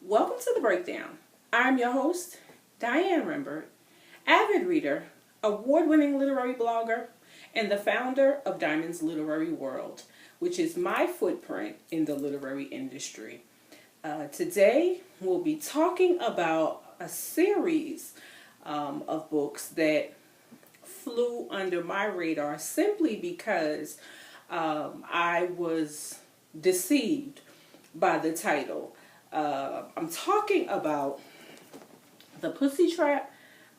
Welcome to the Breakdown. I'm your host, Diane Rembert, avid reader, award-winning literary blogger, and the founder of Diamond's Literary World, which is my footprint in the literary industry. Today, we'll be talking about a series of books that flew under my radar simply because I was deceived by the title. I'm talking about The Pussy Trap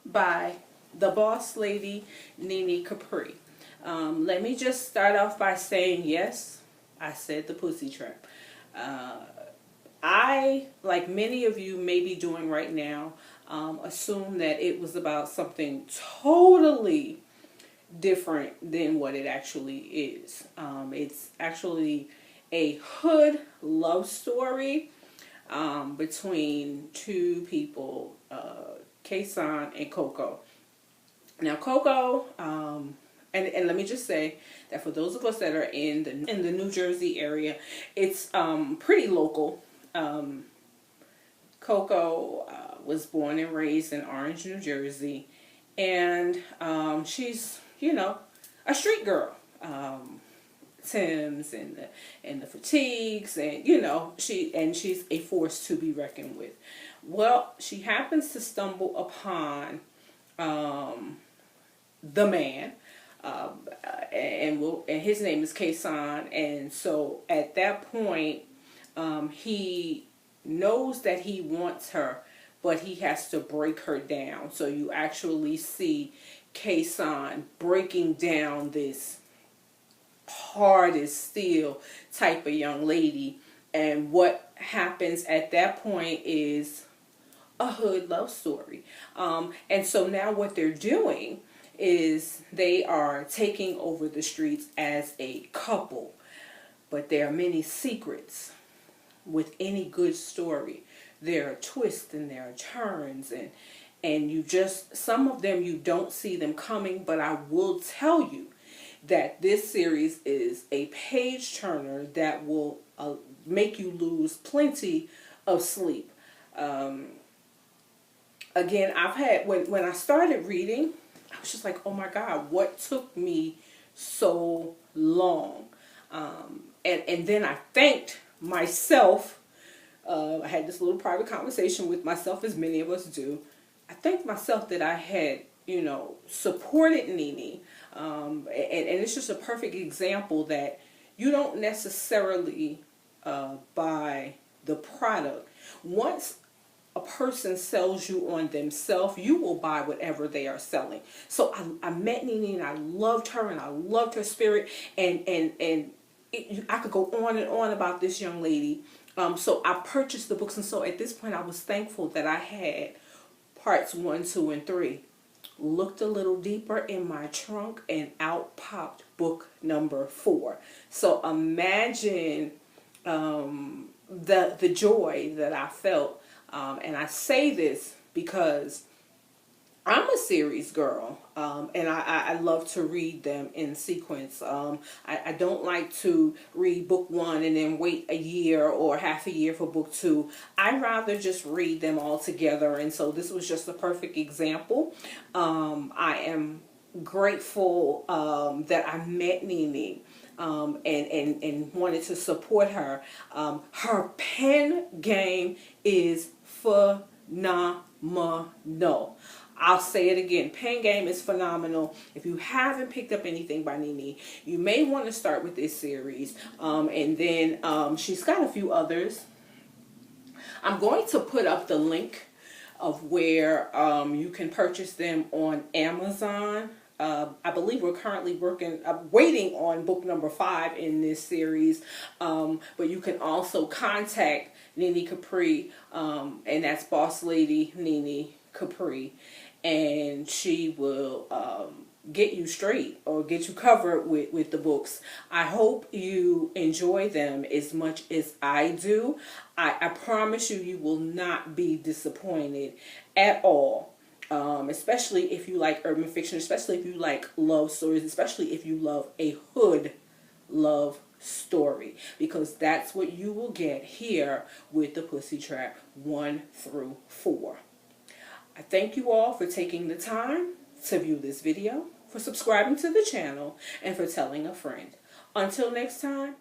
by the boss lady, NeNe Capri. Let me just start off by saying, yes, I said The Pussy Trap. I, like many of you may be doing right now, assume that it was about something totally different than what it actually is. It's actually a hood love story between two people, Kayson and KoKo. Now, KoKo, and let me just say that for those of us that are in the New Jersey area, it's pretty local. KoKo was born and raised in Orange, New Jersey, and she's, a street girl. Timbs and the fatigues, and she's a force to be reckoned with. Well, she happens to stumble upon the man, and his name is Kayson, and so at that point, he knows that he wants her, but he has to break her down. So you actually see Kayson breaking down this hard as steel type of young lady, and what happens at that point is a hood love story. And so now what they're doing is they are taking over the streets as a couple, but there are many secrets with any good story. There are twists and there are turns, and you just, some of them you don't see them coming, but I will tell you that this series is a page turner that will make you lose plenty of sleep. Again, I've had, when I started reading, I was just like, oh my God, what took me so long? And then I thanked myself. I had this little private conversation with myself, as many of us do. I thanked myself that I had, supported NeNe. And it's just a perfect example that you don't necessarily buy the product. Once a person sells you on themselves, you will buy whatever they are selling. So I met NeNe, and I loved her, and I loved her spirit, and I could go on and on about this young lady. So I purchased the books, and so at this point I was thankful that I had parts 1, 2, and 3. Looked a little deeper in my trunk, and out popped book number 4. So imagine the joy that I felt. And I say this because I'm a series girl, and I love to read them in sequence. I don't like to read book 1 and then wait a year or half a year for book 2. I'd rather just read them all together, and so this was just a perfect example. I am grateful that I met NeNe. And wanted to support her. Her pen game is phenomenal. I'll say it again. Pen game is phenomenal. If you haven't picked up anything by NeNe, you may want to start with this series. And then she's got a few others. I'm going to put up the link of where you can purchase them on Amazon. I believe we're currently waiting on book number 5 in this series. But you can also contact NeNe Capri, and that's Boss Lady NeNe Capri, and she will get you straight or get you covered with the books. I hope you enjoy them as much as I do. I promise you will not be disappointed at all. Especially if you like urban fiction, especially if you like love stories, especially if you love a hood love story, because that's what you will get here with the Pussy Trap 1 through 4. I thank you all for taking the time to view this video, for subscribing to the channel, and for telling a friend. Until next time,